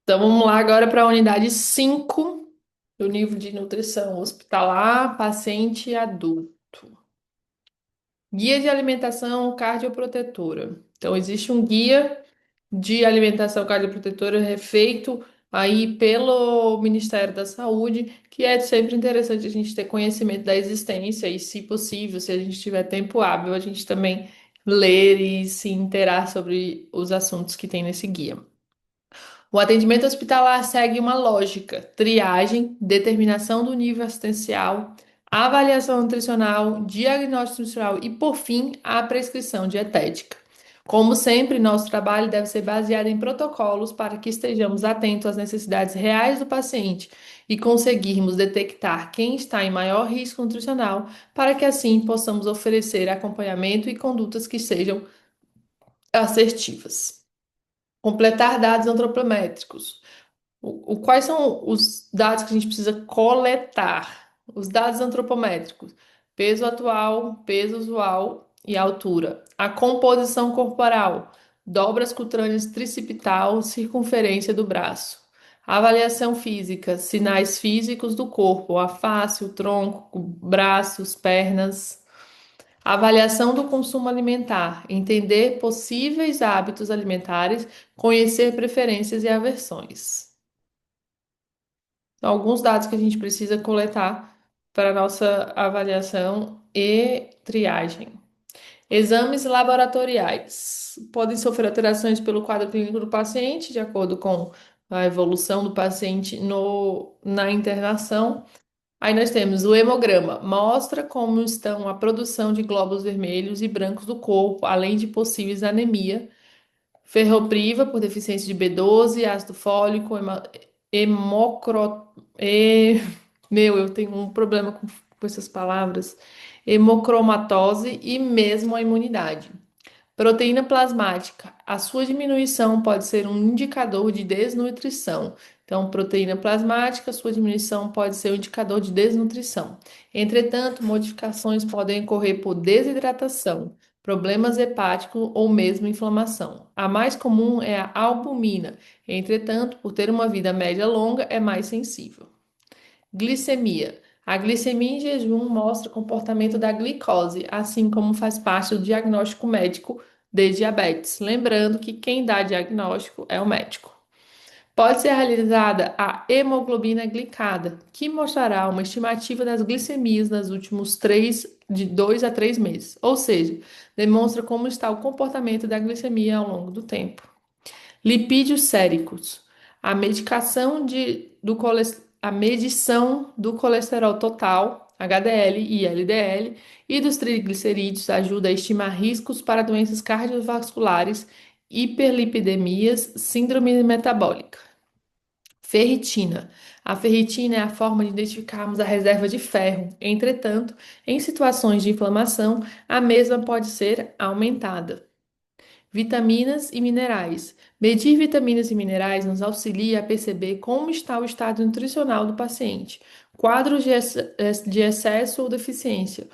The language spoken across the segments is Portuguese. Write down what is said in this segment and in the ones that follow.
Então vamos lá agora para a unidade 5 do livro de nutrição hospitalar, paciente e adulto. Guia de alimentação cardioprotetora. Então existe um guia de alimentação cardioprotetora feito aí pelo Ministério da Saúde, que é sempre interessante a gente ter conhecimento da existência e, se possível, se a gente tiver tempo hábil, a gente também ler e se inteirar sobre os assuntos que tem nesse guia. O atendimento hospitalar segue uma lógica: triagem, determinação do nível assistencial, avaliação nutricional, diagnóstico nutricional e, por fim, a prescrição dietética. Como sempre, nosso trabalho deve ser baseado em protocolos para que estejamos atentos às necessidades reais do paciente e conseguirmos detectar quem está em maior risco nutricional, para que assim possamos oferecer acompanhamento e condutas que sejam assertivas. Completar dados antropométricos. Quais são os dados que a gente precisa coletar? Os dados antropométricos: peso atual, peso usual e altura. A composição corporal: dobras cutâneas tricipital, circunferência do braço. Avaliação física: sinais físicos do corpo, a face, o tronco, braços, pernas. Avaliação do consumo alimentar: entender possíveis hábitos alimentares, conhecer preferências e aversões. São alguns dados que a gente precisa coletar para a nossa avaliação e triagem. Exames laboratoriais podem sofrer alterações pelo quadro clínico do paciente, de acordo com a evolução do paciente na internação. Aí nós temos o hemograma, mostra como estão a produção de glóbulos vermelhos e brancos do corpo, além de possíveis anemia, ferropriva por deficiência de B12, ácido fólico, hemocro, e, meu, eu tenho um problema com essas palavras, hemocromatose e mesmo a imunidade. Proteína plasmática. A sua diminuição pode ser um indicador de desnutrição. Então, proteína plasmática, sua diminuição pode ser um indicador de desnutrição. Entretanto, modificações podem ocorrer por desidratação, problemas hepáticos ou mesmo inflamação. A mais comum é a albumina. Entretanto, por ter uma vida média longa, é mais sensível. Glicemia. A glicemia em jejum mostra o comportamento da glicose, assim como faz parte do diagnóstico médico de diabetes. Lembrando que quem dá diagnóstico é o médico. Pode ser realizada a hemoglobina glicada, que mostrará uma estimativa das glicemias nos últimos de 2 a 3 meses, ou seja, demonstra como está o comportamento da glicemia ao longo do tempo. Lipídios séricos. A medição do colesterol total, HDL e LDL, e dos triglicerídeos ajuda a estimar riscos para doenças cardiovasculares, hiperlipidemias, síndrome metabólica. Ferritina. A ferritina é a forma de identificarmos a reserva de ferro. Entretanto, em situações de inflamação, a mesma pode ser aumentada. Vitaminas e minerais. Medir vitaminas e minerais nos auxilia a perceber como está o estado nutricional do paciente, quadros de excesso ou deficiência.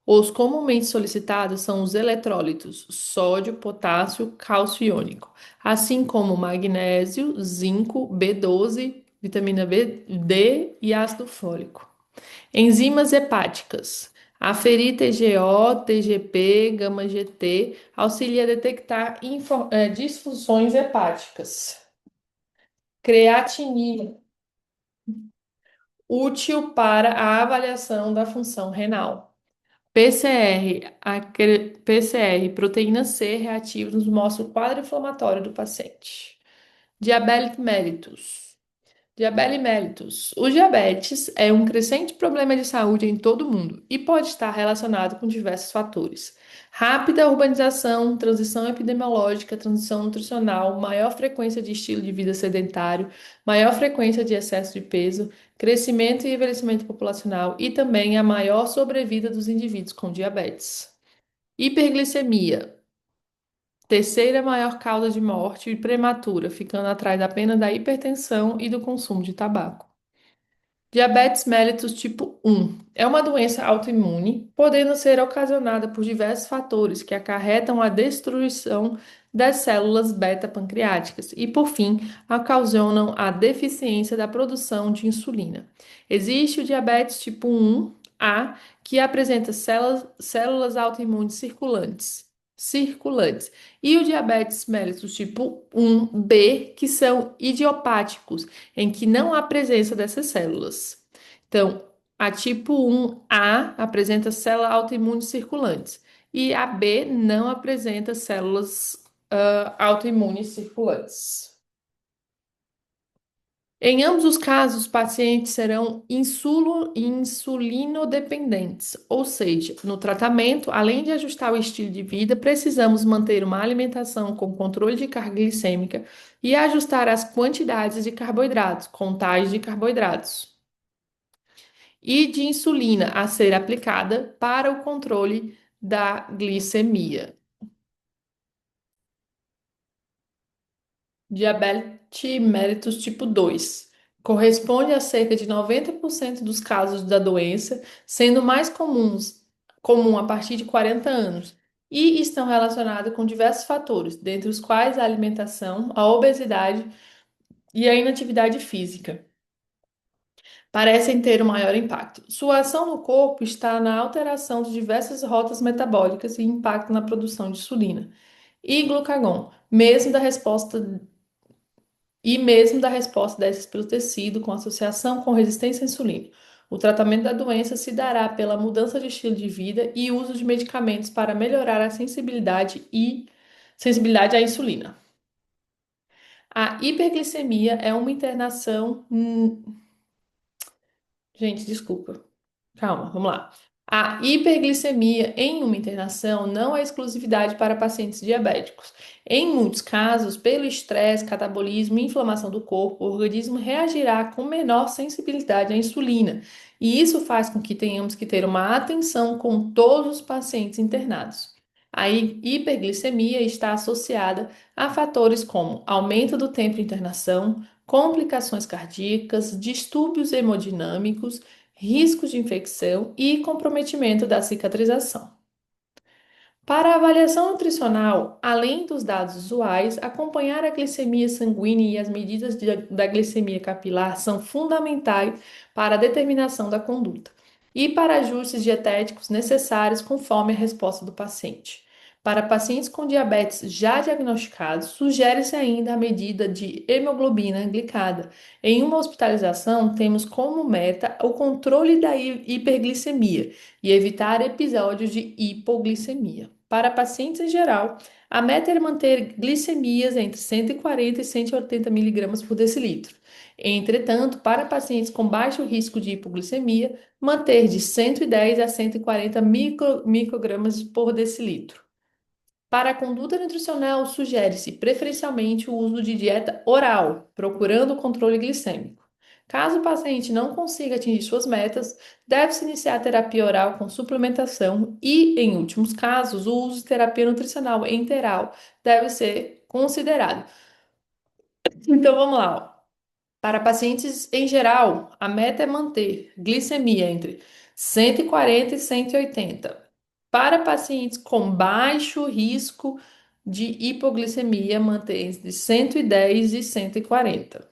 Os comumente solicitados são os eletrólitos, sódio, potássio, cálcio iônico, assim como magnésio, zinco, B12, vitamina B, D e ácido fólico. Enzimas hepáticas. Aferir TGO, TGP, gama-GT auxilia a detectar disfunções hepáticas. Creatinina, útil para a avaliação da função renal. PCR, proteína C reativa, nos mostra o quadro inflamatório do paciente. Diabetes mellitus. Diabetes mellitus. O diabetes é um crescente problema de saúde em todo o mundo e pode estar relacionado com diversos fatores. Rápida urbanização, transição epidemiológica, transição nutricional, maior frequência de estilo de vida sedentário, maior frequência de excesso de peso, crescimento e envelhecimento populacional e também a maior sobrevida dos indivíduos com diabetes. Hiperglicemia. Terceira maior causa de morte prematura, ficando atrás apenas da hipertensão e do consumo de tabaco. Diabetes mellitus tipo 1 é uma doença autoimune, podendo ser ocasionada por diversos fatores que acarretam a destruição das células beta-pancreáticas e, por fim, ocasionam a deficiência da produção de insulina. Existe o diabetes tipo 1A, que apresenta células autoimunes circulantes, e o diabetes mellitus tipo 1B, que são idiopáticos, em que não há presença dessas células. Então, a tipo 1A apresenta células autoimunes circulantes e a B não apresenta células autoimunes circulantes. Em ambos os casos, os pacientes serão insulinodependentes, ou seja, no tratamento, além de ajustar o estilo de vida, precisamos manter uma alimentação com controle de carga glicêmica e ajustar as quantidades de carboidratos, contagem de carboidratos, e de insulina a ser aplicada para o controle da glicemia. Diabetes mellitus tipo 2 corresponde a cerca de 90% dos casos da doença, sendo comum a partir de 40 anos, e estão relacionados com diversos fatores, dentre os quais a alimentação, a obesidade e a inatividade física. Parecem ter o maior impacto. Sua ação no corpo está na alteração de diversas rotas metabólicas e impacto na produção de insulina e glucagon, mesmo da resposta dessas pelo tecido, com associação com resistência à insulina. O tratamento da doença se dará pela mudança de estilo de vida e uso de medicamentos para melhorar a sensibilidade à insulina. A hiperglicemia é uma internação. Gente, desculpa. Calma, vamos lá. A hiperglicemia em uma internação não é exclusividade para pacientes diabéticos. Em muitos casos, pelo estresse, catabolismo e inflamação do corpo, o organismo reagirá com menor sensibilidade à insulina. E isso faz com que tenhamos que ter uma atenção com todos os pacientes internados. A hiperglicemia está associada a fatores como aumento do tempo de internação, complicações cardíacas, distúrbios hemodinâmicos, riscos de infecção e comprometimento da cicatrização. Para a avaliação nutricional, além dos dados usuais, acompanhar a glicemia sanguínea e as medidas da glicemia capilar são fundamentais para a determinação da conduta e para ajustes dietéticos necessários conforme a resposta do paciente. Para pacientes com diabetes já diagnosticados, sugere-se ainda a medida de hemoglobina glicada. Em uma hospitalização, temos como meta o controle da hiperglicemia e evitar episódios de hipoglicemia. Para pacientes em geral, a meta é manter glicemias entre 140 e 180 miligramas por decilitro. Entretanto, para pacientes com baixo risco de hipoglicemia, manter de 110 a 140 microgramas por decilitro. Para a conduta nutricional, sugere-se preferencialmente o uso de dieta oral, procurando o controle glicêmico. Caso o paciente não consiga atingir suas metas, deve-se iniciar a terapia oral com suplementação e, em últimos casos, o uso de terapia nutricional enteral deve ser considerado. Então vamos lá, ó. Para pacientes em geral, a meta é manter glicemia entre 140 e 180. Para pacientes com baixo risco de hipoglicemia, manter entre 110 e 140.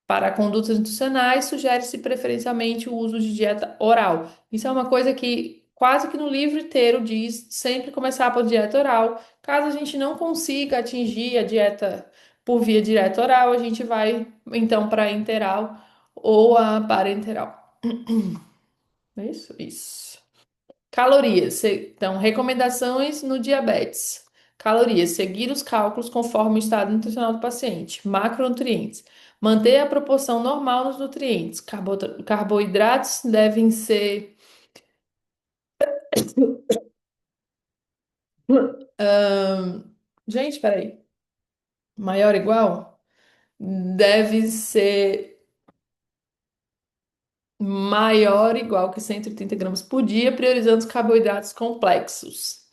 Para condutas nutricionais, sugere-se preferencialmente o uso de dieta oral. Isso é uma coisa que quase que no livro inteiro diz sempre começar por dieta oral. Caso a gente não consiga atingir a dieta por via dieta oral, a gente vai então para a enteral ou a parenteral. É isso? Isso. Calorias. Então, recomendações no diabetes. Calorias. Seguir os cálculos conforme o estado nutricional do paciente. Macronutrientes. Manter a proporção normal nos nutrientes. Carboidratos devem ser. Gente, peraí. Maior ou igual? Deve ser maior ou igual que 130 gramas por dia, priorizando os carboidratos complexos.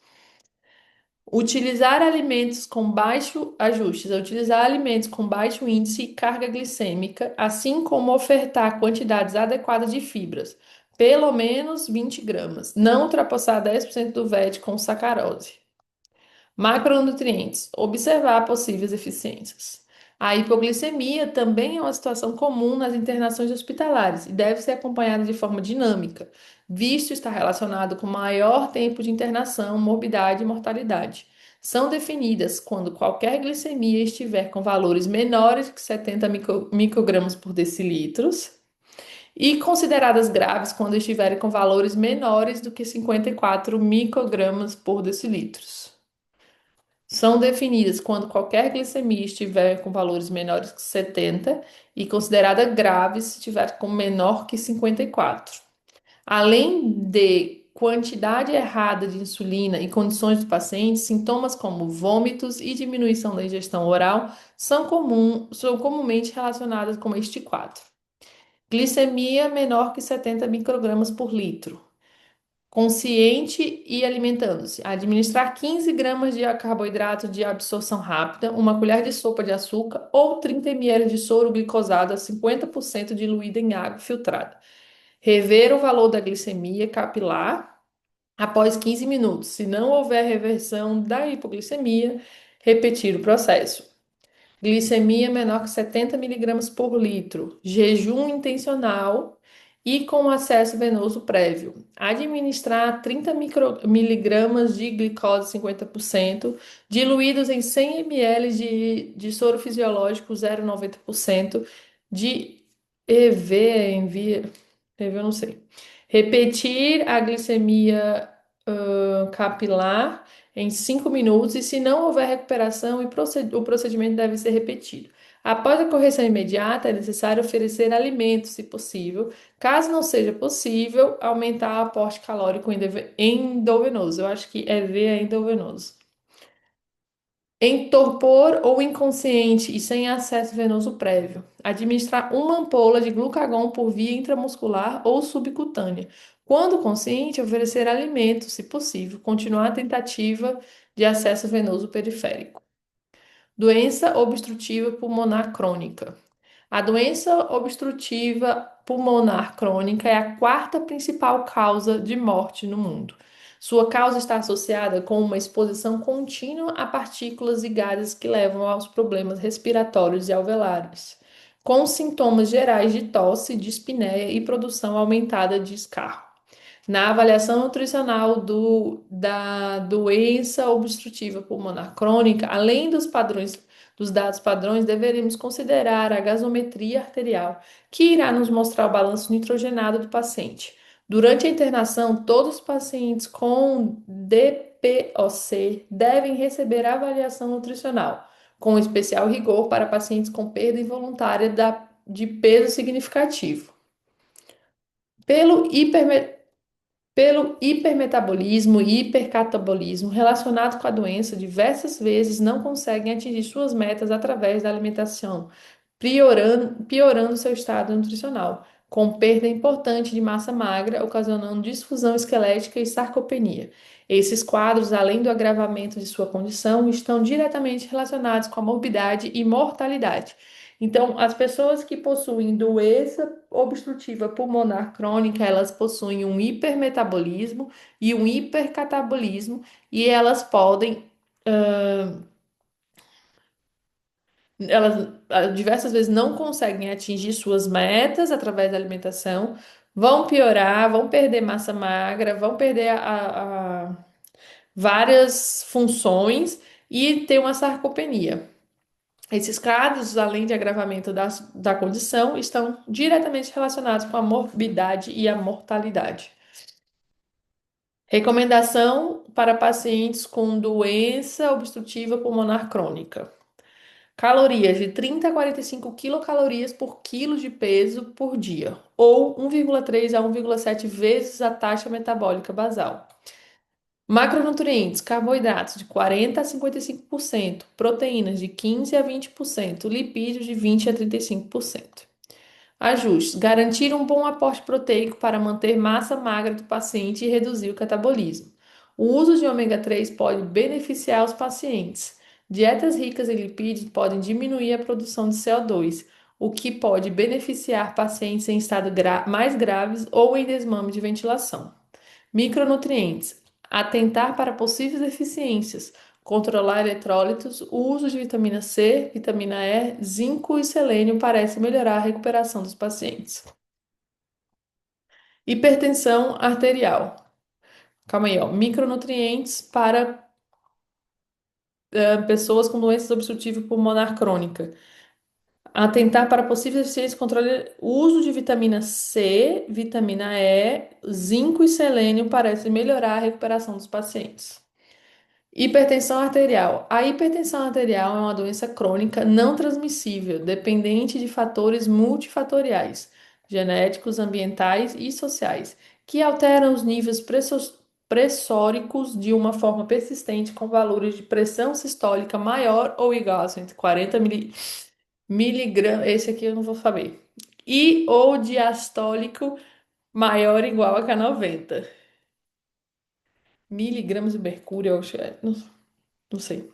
Utilizar alimentos com baixo ajustes, utilizar alimentos com baixo índice e carga glicêmica, assim como ofertar quantidades adequadas de fibras, pelo menos 20 gramas, não ultrapassar 10% do VET com sacarose. Macronutrientes. Observar possíveis deficiências. A hipoglicemia também é uma situação comum nas internações hospitalares e deve ser acompanhada de forma dinâmica, visto estar relacionado com maior tempo de internação, morbidade e mortalidade. São definidas quando qualquer glicemia estiver com valores menores que 70 microgramas por decilitros e consideradas graves quando estiverem com valores menores do que 54 microgramas por decilitros. São definidas quando qualquer glicemia estiver com valores menores que 70 e considerada grave se estiver com menor que 54. Além de quantidade errada de insulina e condições do paciente, sintomas como vômitos e diminuição da ingestão oral são comumente relacionados com este quadro. Glicemia menor que 70 microgramas por litro. Consciente e alimentando-se. Administrar 15 gramas de carboidrato de absorção rápida, uma colher de sopa de açúcar ou 30 ml de soro glicosado a 50% diluído em água filtrada. Rever o valor da glicemia capilar após 15 minutos. Se não houver reversão da hipoglicemia, repetir o processo. Glicemia menor que 70 miligramas por litro. Jejum intencional e com acesso venoso prévio. Administrar 30 miligramas de glicose 50%, diluídos em 100 ml de soro fisiológico 0,90%, de EV, eu não sei. Repetir a glicemia capilar em 5 minutos e, se não houver recuperação, o procedimento deve ser repetido. Após a correção imediata, é necessário oferecer alimentos, se possível. Caso não seja possível, aumentar o aporte calórico endovenoso. Eu acho que EV é endovenoso. Em torpor ou inconsciente e sem acesso venoso prévio, administrar uma ampola de glucagon por via intramuscular ou subcutânea. Quando consciente, oferecer alimentos, se possível, continuar a tentativa de acesso venoso periférico. Doença obstrutiva pulmonar crônica. A doença obstrutiva pulmonar crônica é a quarta principal causa de morte no mundo. Sua causa está associada com uma exposição contínua a partículas e gases que levam aos problemas respiratórios e alveolares, com sintomas gerais de tosse, dispneia e produção aumentada de escarro. Na avaliação nutricional da doença obstrutiva pulmonar crônica, além dos dados padrões, deveremos considerar a gasometria arterial, que irá nos mostrar o balanço nitrogenado do paciente. Durante a internação, todos os pacientes com DPOC devem receber avaliação nutricional, com especial rigor para pacientes com perda involuntária de peso significativo. Pelo hipermetabolismo e hipercatabolismo relacionado com a doença, diversas vezes não conseguem atingir suas metas através da alimentação, piorando seu estado nutricional, com perda importante de massa magra, ocasionando disfunção esquelética e sarcopenia. Esses quadros, além do agravamento de sua condição, estão diretamente relacionados com a morbidade e mortalidade. Então, as pessoas que possuem doença obstrutiva pulmonar crônica, elas possuem um hipermetabolismo e um hipercatabolismo, e elas podem, diversas vezes não conseguem atingir suas metas através da alimentação, vão piorar, vão perder massa magra, vão perder várias funções e ter uma sarcopenia. Esses quadros, além de agravamento da condição, estão diretamente relacionados com a morbidade e a mortalidade. Recomendação para pacientes com doença obstrutiva pulmonar crônica. Calorias de 30 a 45 quilocalorias por quilo de peso por dia, ou 1,3 a 1,7 vezes a taxa metabólica basal. Macronutrientes, carboidratos de 40 a 55%, proteínas de 15 a 20%, lipídios de 20 a 35%. Ajustes: garantir um bom aporte proteico para manter massa magra do paciente e reduzir o catabolismo. O uso de ômega 3 pode beneficiar os pacientes. Dietas ricas em lipídios podem diminuir a produção de CO2, o que pode beneficiar pacientes em estado mais graves ou em desmame de ventilação. Micronutrientes: atentar para possíveis deficiências, controlar eletrólitos, o uso de vitamina C, vitamina E, zinco e selênio parece melhorar a recuperação dos pacientes. Hipertensão arterial. Calma aí, ó. Micronutrientes para pessoas com doenças obstrutivas pulmonar crônica. Atentar para possíveis eficiências de controle. O uso de vitamina C, vitamina E, zinco e selênio parece melhorar a recuperação dos pacientes. Hipertensão arterial. A hipertensão arterial é uma doença crônica não transmissível, dependente de fatores multifatoriais, genéticos, ambientais e sociais, que alteram os níveis pressóricos de uma forma persistente com valores de pressão sistólica maior ou igual a 140 miligramas, esse aqui eu não vou saber, e ou diastólico maior ou igual a K90 miligramas de mercúrio, eu acho, não sei.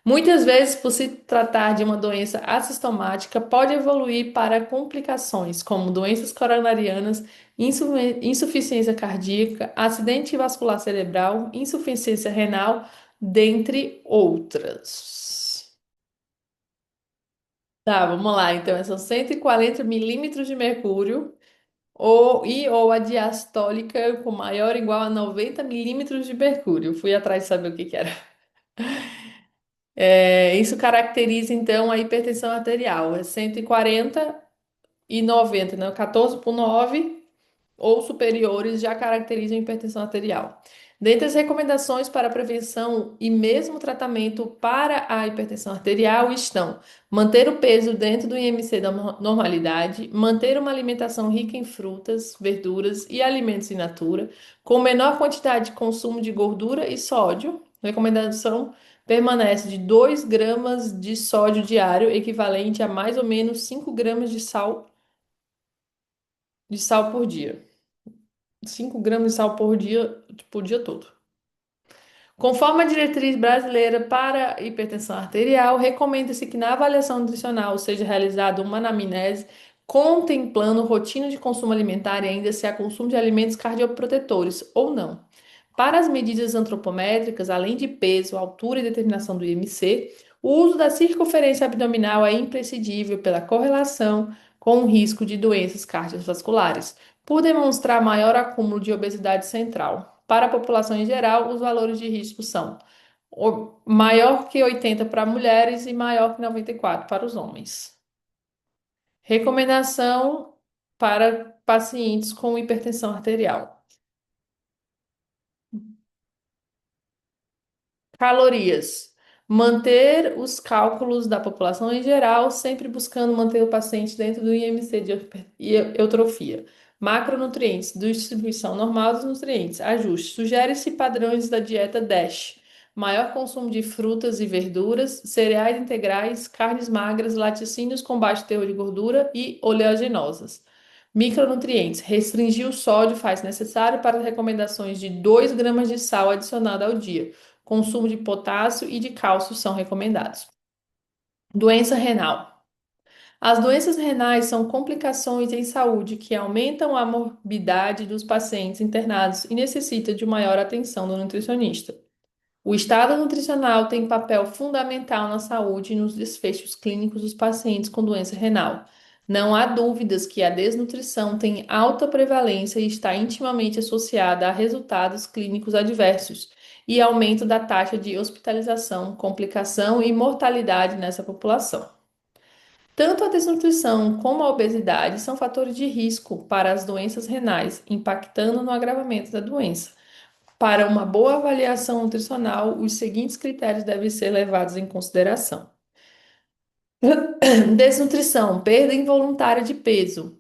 Muitas vezes, por se tratar de uma doença assintomática, pode evoluir para complicações como doenças coronarianas, insuficiência cardíaca, acidente vascular cerebral, insuficiência renal, dentre outras. Tá, vamos lá. Então, são 140 milímetros de mercúrio ou a diastólica com maior ou igual a 90 milímetros de mercúrio. Fui atrás de saber o que que era. Isso caracteriza, então, a hipertensão arterial. É 140 e 90, né? 14 por 9 ou superiores já caracterizam a hipertensão arterial. Dentre as recomendações para prevenção e mesmo tratamento para a hipertensão arterial estão manter o peso dentro do IMC da normalidade, manter uma alimentação rica em frutas, verduras e alimentos in natura, com menor quantidade de consumo de gordura e sódio. Recomendação permanece de 2 gramas de sódio diário, equivalente a mais ou menos 5 gramas de sal por dia. 5 gramas de sal por dia, tipo, o dia todo. Conforme a diretriz brasileira para hipertensão arterial, recomenda-se que na avaliação nutricional seja realizada uma anamnese contemplando rotina de consumo alimentar e ainda se há consumo de alimentos cardioprotetores ou não. Para as medidas antropométricas, além de peso, altura e determinação do IMC, o uso da circunferência abdominal é imprescindível pela correlação com o risco de doenças cardiovasculares, por demonstrar maior acúmulo de obesidade central. Para a população em geral, os valores de risco são maior que 80 para mulheres e maior que 94 para os homens. Recomendação para pacientes com hipertensão arterial. Calorias. Manter os cálculos da população em geral, sempre buscando manter o paciente dentro do IMC de eutrofia. Macronutrientes, distribuição normal dos nutrientes. Ajuste. Sugere-se padrões da dieta DASH. Maior consumo de frutas e verduras, cereais integrais, carnes magras, laticínios com baixo teor de gordura e oleaginosas. Micronutrientes. Restringir o sódio faz necessário para as recomendações de 2 gramas de sal adicionado ao dia. Consumo de potássio e de cálcio são recomendados. Doença renal. As doenças renais são complicações em saúde que aumentam a morbidade dos pacientes internados e necessitam de maior atenção do nutricionista. O estado nutricional tem papel fundamental na saúde e nos desfechos clínicos dos pacientes com doença renal. Não há dúvidas que a desnutrição tem alta prevalência e está intimamente associada a resultados clínicos adversos e aumento da taxa de hospitalização, complicação e mortalidade nessa população. Tanto a desnutrição como a obesidade são fatores de risco para as doenças renais, impactando no agravamento da doença. Para uma boa avaliação nutricional, os seguintes critérios devem ser levados em consideração: desnutrição, perda involuntária de peso,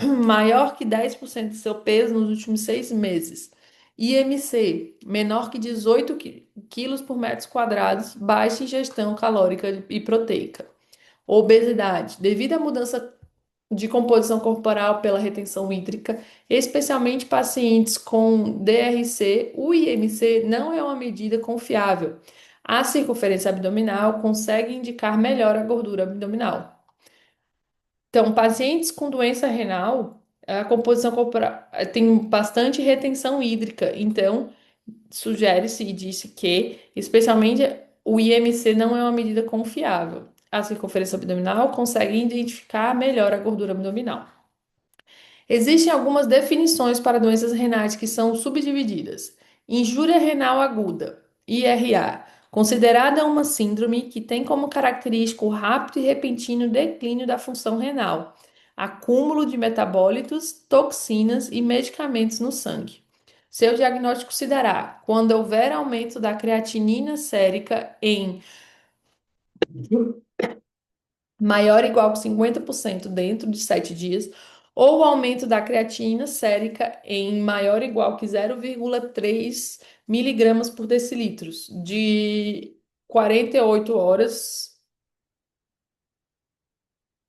maior que 10% do seu peso nos últimos 6 meses. IMC, menor que 18 quilos por metro quadrados, baixa ingestão calórica e proteica. Obesidade, devido à mudança de composição corporal pela retenção hídrica, especialmente pacientes com DRC, o IMC não é uma medida confiável. A circunferência abdominal consegue indicar melhor a gordura abdominal. Então, pacientes com doença renal, a composição corporal tem bastante retenção hídrica, então Sugere-se e disse que, especialmente, o IMC não é uma medida confiável. A circunferência abdominal consegue identificar melhor a gordura abdominal. Existem algumas definições para doenças renais que são subdivididas. Injúria renal aguda, IRA, considerada uma síndrome que tem como característica o rápido e repentino declínio da função renal, acúmulo de metabólitos, toxinas e medicamentos no sangue. Seu diagnóstico se dará quando houver aumento da creatinina sérica em maior ou igual que 50% dentro de 7 dias, ou o aumento da creatinina sérica em maior ou igual que 0,3 miligramas por decilitros, de 48 horas,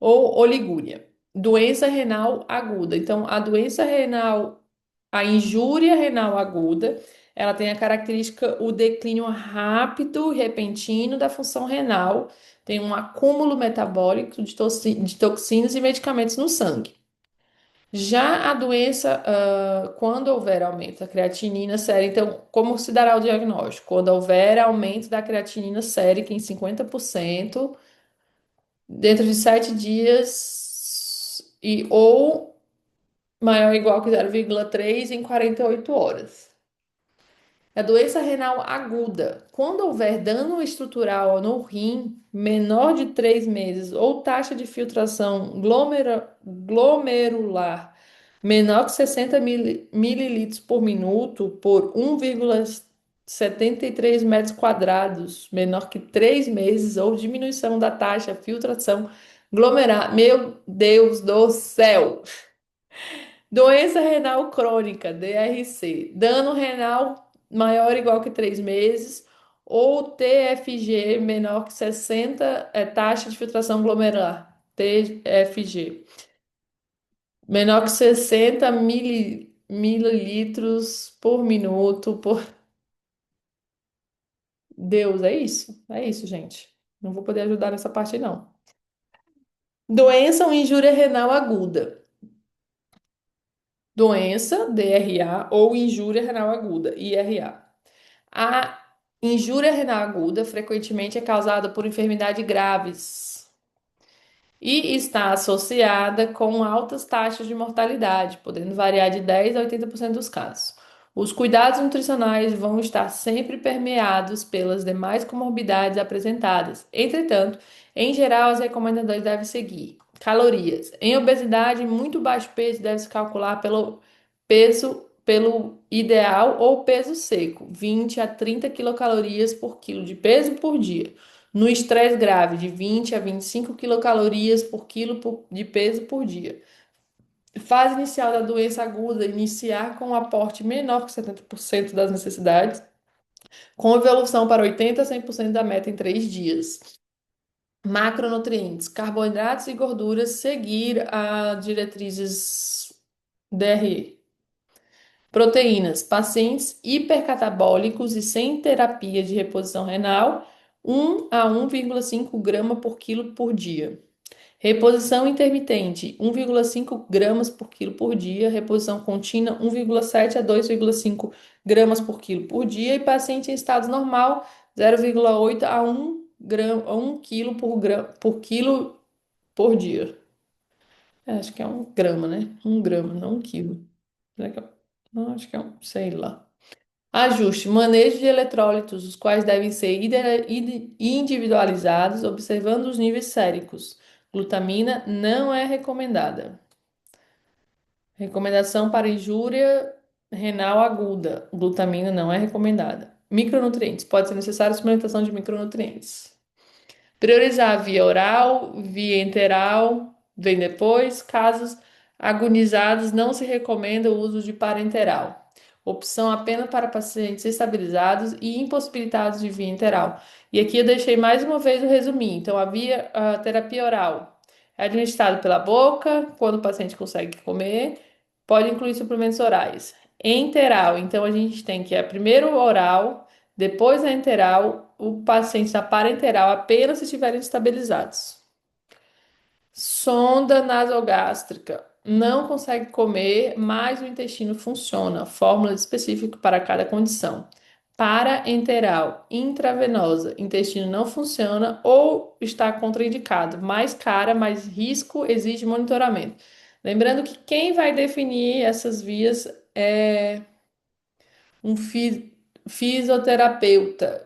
ou oligúria. Doença renal aguda. Então, a doença renal, a injúria renal aguda, ela tem a característica o declínio rápido e repentino da função renal, tem um acúmulo metabólico de toxinas e medicamentos no sangue. Já a doença, quando houver aumento da creatinina sérica, então, como se dará o diagnóstico? Quando houver aumento da creatinina sérica em 50%, dentro de 7 dias, e ou maior ou igual que 0,3 em 48 horas. A doença renal aguda. Quando houver dano estrutural no rim menor de 3 meses ou taxa de filtração glomerular menor que 60 mililitros por minuto por 1,73 metros quadrados, menor que 3 meses ou diminuição da taxa de filtração glomerular. Meu Deus do céu! Doença renal crônica, DRC. Dano renal maior ou igual que 3 meses. Ou TFG menor que 60, taxa de filtração glomerular. TFG. Menor que 60 mililitros por minuto. Deus, é isso? É isso, gente. Não vou poder ajudar nessa parte, não. Doença ou injúria renal aguda. Doença, DRA, ou injúria renal aguda, IRA. A injúria renal aguda frequentemente é causada por enfermidades graves e está associada com altas taxas de mortalidade, podendo variar de 10 a 80% dos casos. Os cuidados nutricionais vão estar sempre permeados pelas demais comorbidades apresentadas. Entretanto, em geral, as recomendações devem seguir: calorias. Em obesidade, muito baixo peso deve-se calcular pelo ideal ou peso seco, 20 a 30 quilocalorias por quilo de peso por dia. No estresse grave, de 20 a 25 quilocalorias por de peso por dia. Fase inicial da doença aguda, iniciar com um aporte menor que 70% das necessidades, com evolução para 80 a 100% da meta em 3 dias. Macronutrientes, carboidratos e gorduras, seguir a diretrizes DRE. Proteínas, pacientes hipercatabólicos e sem terapia de reposição renal, 1 a 1,5 grama por quilo por dia. Reposição intermitente, 1,5 gramas por quilo por dia. Reposição contínua, 1,7 a 2,5 gramas por quilo por dia. E paciente em estado normal, 0,8 a 1 quilo por quilo por dia. Acho que é 1 grama, né? 1 grama, não 1 quilo. Será que não, acho que é sei lá. Ajuste, manejo de eletrólitos, os quais devem ser individualizados, observando os níveis séricos. Glutamina não é recomendada. Recomendação para injúria renal aguda. Glutamina não é recomendada. Micronutrientes. Pode ser necessária a suplementação de micronutrientes. Priorizar via oral, via enteral, vem depois. Casos agonizados, não se recomenda o uso de parenteral. Opção apenas para pacientes estabilizados e impossibilitados de via enteral. E aqui eu deixei mais uma vez o resuminho. Então, a terapia oral é administrada pela boca, quando o paciente consegue comer, pode incluir suplementos orais. Enteral, então a gente tem que primeiro oral, depois a enteral, o paciente da parenteral apenas se estiverem estabilizados. Sonda nasogástrica. não consegue comer, mas o intestino funciona. Fórmula específica para cada condição. Parenteral, intravenosa, intestino não funciona ou está contraindicado. Mais cara, mais risco, exige monitoramento. Lembrando que quem vai definir essas vias é um fisioterapeuta.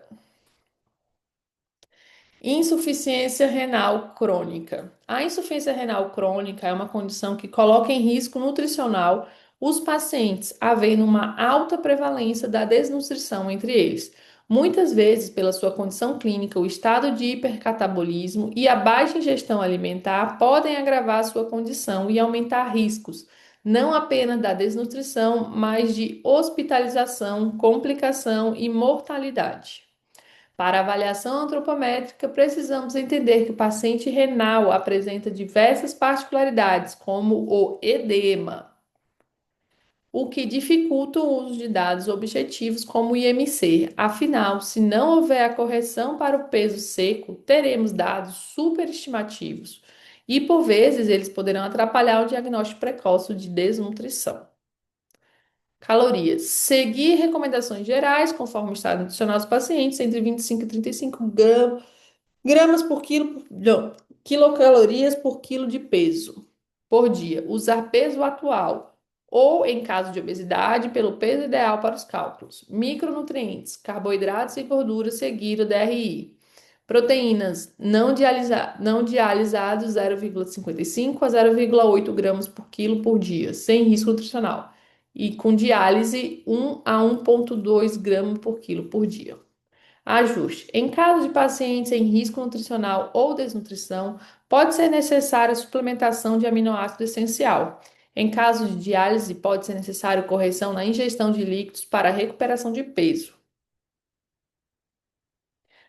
Insuficiência renal crônica. A insuficiência renal crônica é uma condição que coloca em risco nutricional os pacientes, havendo uma alta prevalência da desnutrição entre eles. Muitas vezes, pela sua condição clínica, o estado de hipercatabolismo e a baixa ingestão alimentar podem agravar sua condição e aumentar riscos, não apenas da desnutrição, mas de hospitalização, complicação e mortalidade. Para avaliação antropométrica, precisamos entender que o paciente renal apresenta diversas particularidades, como o edema, o que dificulta o uso de dados objetivos como o IMC. Afinal, se não houver a correção para o peso seco, teremos dados superestimativos e, por vezes, eles poderão atrapalhar o diagnóstico precoce de desnutrição. Calorias. Seguir recomendações gerais, conforme o estado nutricional dos pacientes, entre 25 e 35 gramas por quilo, não, quilocalorias por quilo de peso por dia. Usar peso atual ou, em caso de obesidade, pelo peso ideal para os cálculos. Micronutrientes, carboidratos e gorduras, seguir o DRI. Proteínas não dialisados 0,55 a 0,8 gramas por quilo por dia, sem risco nutricional. E com diálise 1 a 1,2 gramas por quilo por dia. Ajuste. Em caso de pacientes em risco nutricional ou desnutrição, pode ser necessária a suplementação de aminoácido essencial. Em caso de diálise, pode ser necessário correção na ingestão de líquidos para a recuperação de peso.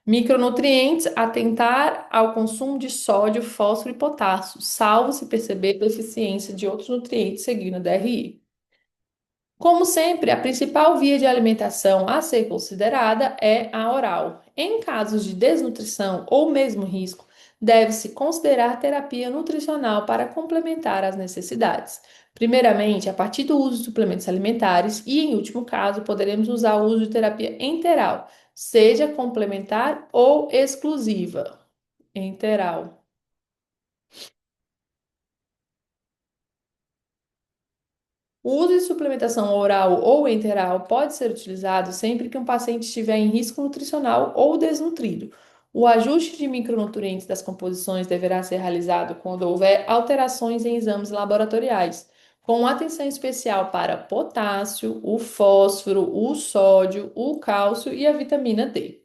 Micronutrientes, atentar ao consumo de sódio, fósforo e potássio, salvo se perceber deficiência de outros nutrientes seguindo a DRI. Como sempre, a principal via de alimentação a ser considerada é a oral. Em casos de desnutrição ou mesmo risco, deve-se considerar terapia nutricional para complementar as necessidades. Primeiramente, a partir do uso de suplementos alimentares e, em último caso, poderemos usar o uso de terapia enteral, seja complementar ou exclusiva. Enteral. O uso de suplementação oral ou enteral pode ser utilizado sempre que um paciente estiver em risco nutricional ou desnutrido. O ajuste de micronutrientes das composições deverá ser realizado quando houver alterações em exames laboratoriais, com atenção especial para potássio, o fósforo, o sódio, o cálcio e a vitamina D.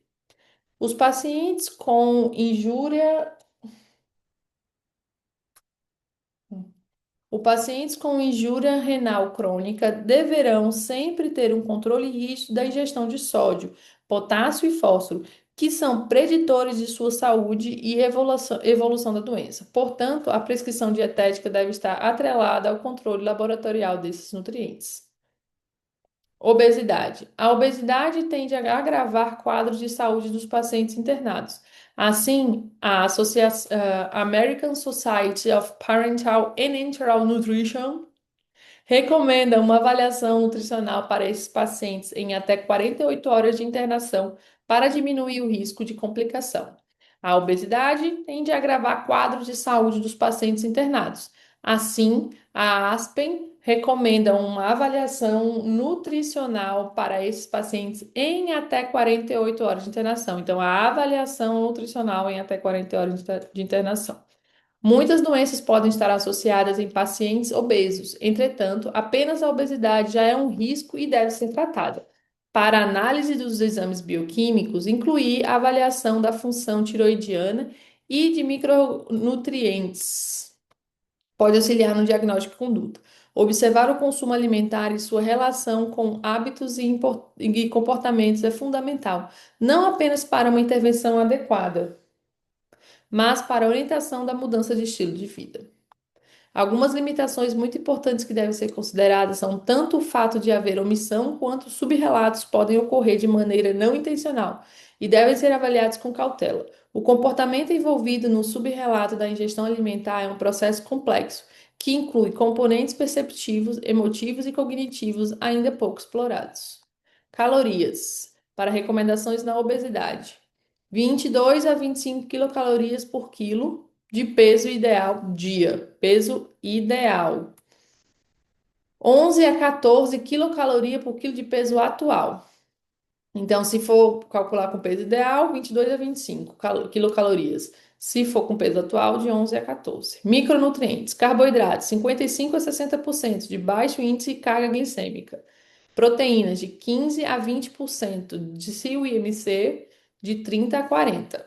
Os pacientes com injúria Os pacientes com injúria renal crônica deverão sempre ter um controle rígido da ingestão de sódio, potássio e fósforo, que são preditores de sua saúde e evolução da doença. Portanto, a prescrição dietética deve estar atrelada ao controle laboratorial desses nutrientes. Obesidade. A obesidade tende a agravar quadros de saúde dos pacientes internados. Assim, a American Society of Parental and Enteral Nutrition recomenda uma avaliação nutricional para esses pacientes em até 48 horas de internação para diminuir o risco de complicação. A obesidade tende a agravar quadros de saúde dos pacientes internados. Assim, a Aspen recomenda uma avaliação nutricional para esses pacientes em até 48 horas de internação. Então, a avaliação nutricional em até 40 horas de internação. Muitas doenças podem estar associadas em pacientes obesos, entretanto, apenas a obesidade já é um risco e deve ser tratada. Para análise dos exames bioquímicos, incluir a avaliação da função tiroidiana e de micronutrientes. Pode auxiliar no diagnóstico de conduta. Observar o consumo alimentar e sua relação com hábitos e comportamentos é fundamental, não apenas para uma intervenção adequada, mas para a orientação da mudança de estilo de vida. Algumas limitações muito importantes que devem ser consideradas são tanto o fato de haver omissão quanto subrelatos podem ocorrer de maneira não intencional e devem ser avaliados com cautela. O comportamento envolvido no subrelato da ingestão alimentar é um processo complexo. que inclui componentes perceptivos, emotivos e cognitivos ainda pouco explorados. Calorias, para recomendações na obesidade: 22 a 25 quilocalorias por quilo de peso ideal dia. Peso ideal. 11 a 14 quilocalorias por quilo de peso atual. Então, se for calcular com peso ideal, 22 a 25 quilocalorias. Se for com peso atual, de 11 a 14. Micronutrientes: carboidratos, 55 a 60% de baixo índice de carga glicêmica. Proteínas, de 15 a 20%. De se o IMC, de 30 a 40.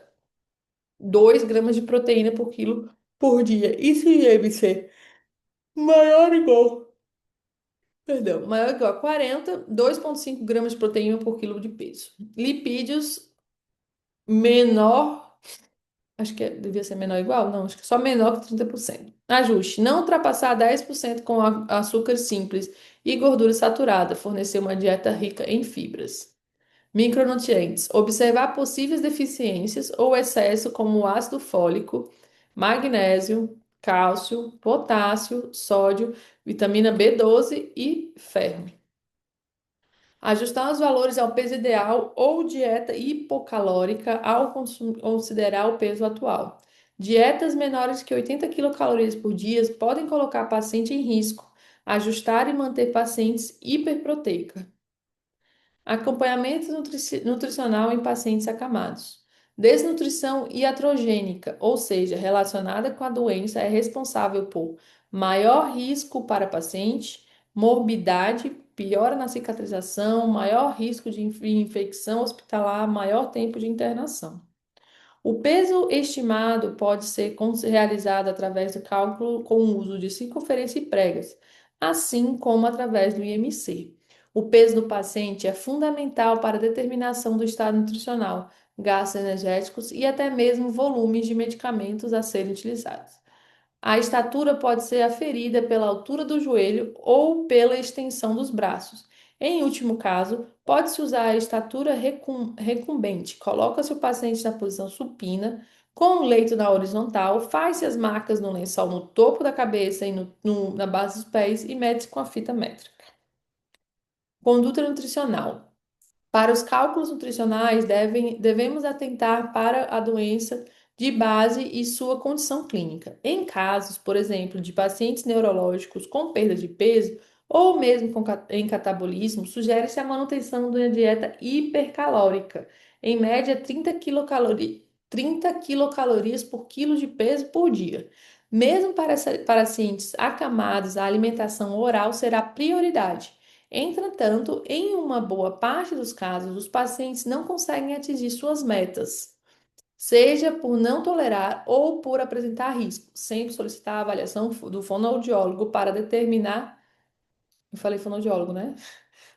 2 gramas de proteína por quilo por dia. E se o IMC maior ou igual? Perdão, maior ou igual a 40, 2,5 gramas de proteína por quilo de peso. Lipídios, menor, acho que devia ser menor ou igual, não, acho que só menor que 30%. Ajuste: não ultrapassar 10% com açúcar simples e gordura saturada, fornecer uma dieta rica em fibras. Micronutrientes: observar possíveis deficiências ou excesso como ácido fólico, magnésio, cálcio, potássio, sódio, vitamina B12 e ferro. Ajustar os valores ao peso ideal ou dieta hipocalórica ao considerar o peso atual. Dietas menores que 80 quilocalorias por dia podem colocar paciente em risco. Ajustar e manter pacientes hiperproteicos. Acompanhamento nutricional em pacientes acamados. Desnutrição iatrogênica, ou seja, relacionada com a doença, é responsável por maior risco para paciente, morbidade, piora na cicatrização, maior risco de infecção hospitalar, maior tempo de internação. O peso estimado pode ser realizado através do cálculo com o uso de circunferência e pregas, assim como através do IMC. O peso do paciente é fundamental para a determinação do estado nutricional, gastos energéticos e até mesmo volumes de medicamentos a serem utilizados. A estatura pode ser aferida pela altura do joelho ou pela extensão dos braços. Em último caso, pode-se usar a estatura recumbente. Coloca-se o paciente na posição supina, com o leito na horizontal, faz-se as marcas no lençol no topo da cabeça e na base dos pés e mede-se com a fita métrica. Conduta nutricional. Para os cálculos nutricionais, devemos atentar para a doença de base e sua condição clínica. Em casos, por exemplo, de pacientes neurológicos com perda de peso ou mesmo em catabolismo, sugere-se a manutenção de uma dieta hipercalórica, em média 30 quilocalorias por quilo de peso por dia. Mesmo para pacientes acamados, a alimentação oral será prioridade. Entretanto, em uma boa parte dos casos, os pacientes não conseguem atingir suas metas, seja por não tolerar ou por apresentar risco. Sempre solicitar a avaliação do fonoaudiólogo para determinar. Eu falei fonoaudiólogo, né?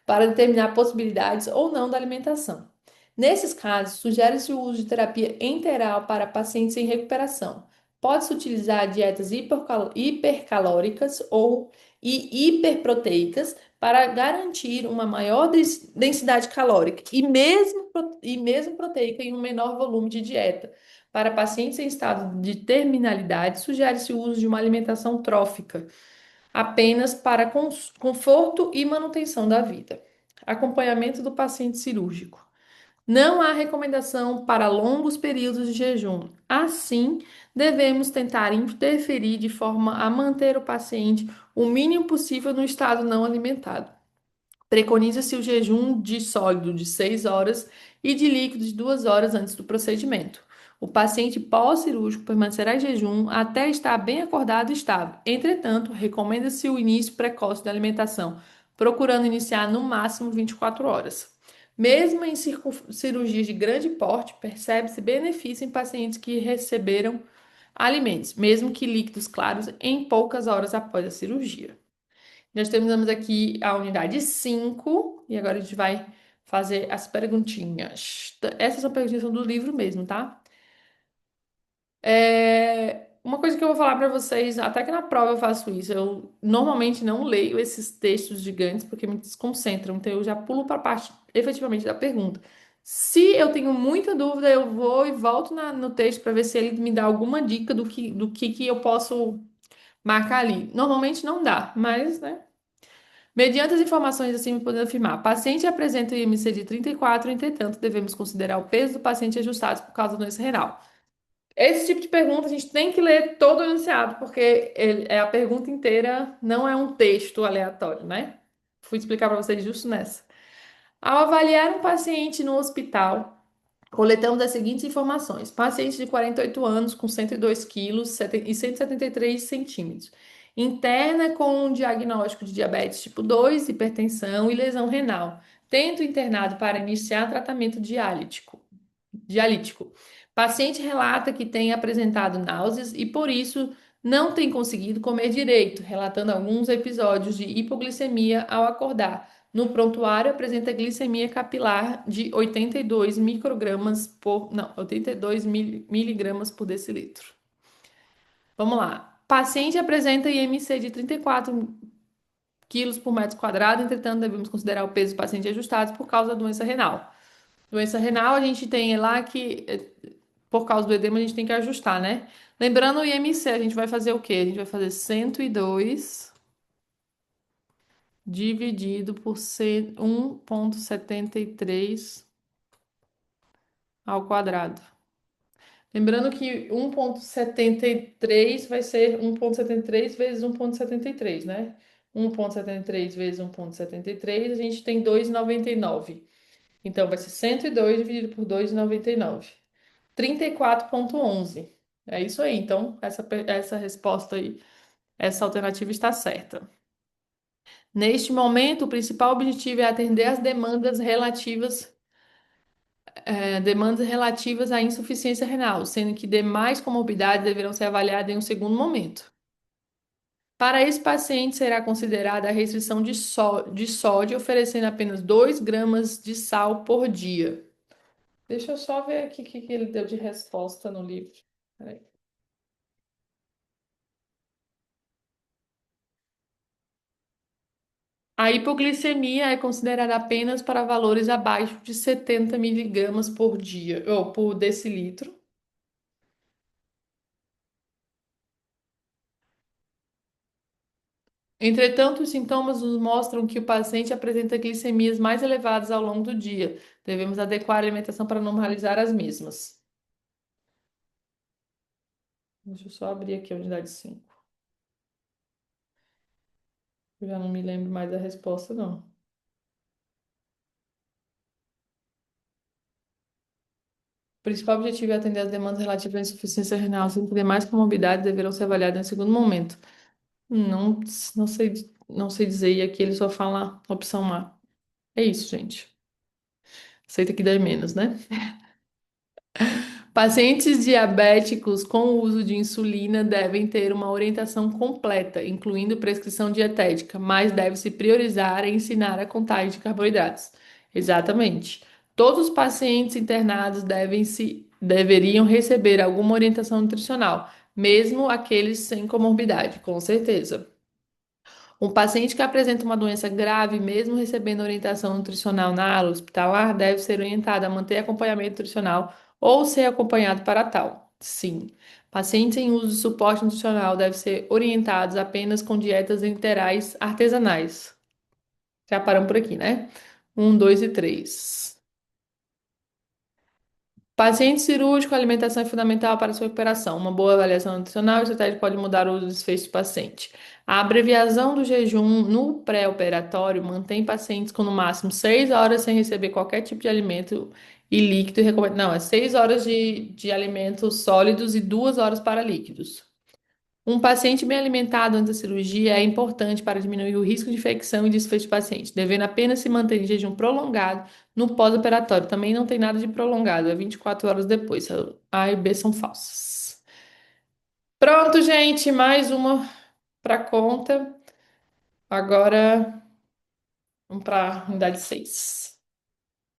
Para determinar possibilidades ou não da alimentação. Nesses casos, sugere-se o uso de terapia enteral para pacientes em recuperação. Pode-se utilizar dietas hipercalóricas e hiperproteicas para garantir uma maior densidade calórica e mesmo proteica em um menor volume de dieta. Para pacientes em estado de terminalidade, sugere-se o uso de uma alimentação trófica apenas para conforto e manutenção da vida. Acompanhamento do paciente cirúrgico. Não há recomendação para longos períodos de jejum. Assim, devemos tentar interferir de forma a manter o paciente o mínimo possível no estado não alimentado. Preconiza-se o jejum de sólido de 6 horas e de líquido de 2 horas antes do procedimento. O paciente pós-cirúrgico permanecerá em jejum até estar bem acordado e estável. Entretanto, recomenda-se o início precoce da alimentação, procurando iniciar no máximo 24 horas. Mesmo em cirurgias de grande porte, percebe-se benefício em pacientes que receberam alimentos, mesmo que líquidos claros, em poucas horas após a cirurgia. Nós terminamos aqui a unidade 5 e agora a gente vai fazer as perguntinhas. Essas são perguntinhas são do livro mesmo, tá? Uma coisa que eu vou falar para vocês, até que na prova eu faço isso, eu normalmente não leio esses textos gigantes porque me desconcentram, então eu já pulo para a parte efetivamente da pergunta. Se eu tenho muita dúvida, eu vou e volto no texto para ver se ele me dá alguma dica do que eu posso Marcar ali. Normalmente não dá, mas, né? Mediante as informações acima, podemos afirmar: paciente apresenta IMC de 34, entretanto, devemos considerar o peso do paciente ajustado por causa da doença renal. Esse tipo de pergunta a gente tem que ler todo o enunciado, porque é a pergunta inteira, não é um texto aleatório, né? Fui explicar para vocês justo nessa. Ao avaliar um paciente no hospital, coletamos as seguintes informações: paciente de 48 anos, com 102 quilos e 173 centímetros. Interna com um diagnóstico de diabetes tipo 2, hipertensão e lesão renal. Tento internado para iniciar tratamento dialítico. Paciente relata que tem apresentado náuseas e por isso não tem conseguido comer direito, relatando alguns episódios de hipoglicemia ao acordar. No prontuário apresenta glicemia capilar de 82 microgramas por, não, 82 miligramas por decilitro. Vamos lá. Paciente apresenta IMC de 34 quilos por metro quadrado, entretanto, devemos considerar o peso do paciente ajustado por causa da doença renal. Doença renal, a gente tem lá que por causa do edema, a gente tem que ajustar, né? Lembrando o IMC, a gente vai fazer o quê? A gente vai fazer 102 dividido por 1,73 ao quadrado. Lembrando que 1,73 vai ser 1,73 vezes 1,73, né? 1,73 vezes 1,73, a gente tem 2,99. Então, vai ser 102 dividido por 2,99. 34,11. É isso aí. Então, essa resposta aí, essa alternativa está certa. Neste momento, o principal objetivo é atender às demandas relativas à insuficiência renal, sendo que demais comorbidades deverão ser avaliadas em um segundo momento. Para esse paciente, será considerada a restrição de sódio, oferecendo apenas 2 gramas de sal por dia. Deixa eu só ver aqui o que ele deu de resposta no livro. Peraí. A hipoglicemia é considerada apenas para valores abaixo de 70 miligramas por dia, ou por decilitro. Entretanto, os sintomas nos mostram que o paciente apresenta glicemias mais elevadas ao longo do dia. Devemos adequar a alimentação para normalizar as mesmas. Deixa eu só abrir aqui a unidade 5. Eu já não me lembro mais da resposta, não. O principal objetivo é atender as demandas relativas à insuficiência renal, sendo que demais comorbidades deverão ser avaliadas em segundo momento. Não, não sei dizer, e aqui ele só fala a opção A. É isso, gente. Aceita que dá menos, né? Pacientes diabéticos com o uso de insulina devem ter uma orientação completa, incluindo prescrição dietética, mas deve-se priorizar e ensinar a contagem de carboidratos. Exatamente. Todos os pacientes internados deveriam receber alguma orientação nutricional, mesmo aqueles sem comorbidade, com certeza. Um paciente que apresenta uma doença grave, mesmo recebendo orientação nutricional na ala hospitalar, deve ser orientado a manter acompanhamento nutricional ou ser acompanhado para tal. Sim. Pacientes em uso de suporte nutricional devem ser orientados apenas com dietas interais artesanais. Já paramos por aqui, né? Um, dois e três. Paciente cirúrgico, a alimentação é fundamental para sua recuperação. Uma boa avaliação nutricional e estratégia pode mudar o desfecho do paciente. A abreviação do jejum no pré-operatório mantém pacientes com no máximo 6 horas sem receber qualquer tipo de alimento e líquido. Não, é 6 horas de alimentos sólidos e 2 horas para líquidos. Um paciente bem alimentado antes da cirurgia é importante para diminuir o risco de infecção e desfecho do paciente, devendo apenas se manter em jejum prolongado no pós-operatório. Também não tem nada de prolongado, é 24 horas depois. A e B são falsas. Pronto, gente, mais uma para conta. Agora vamos para a unidade 6.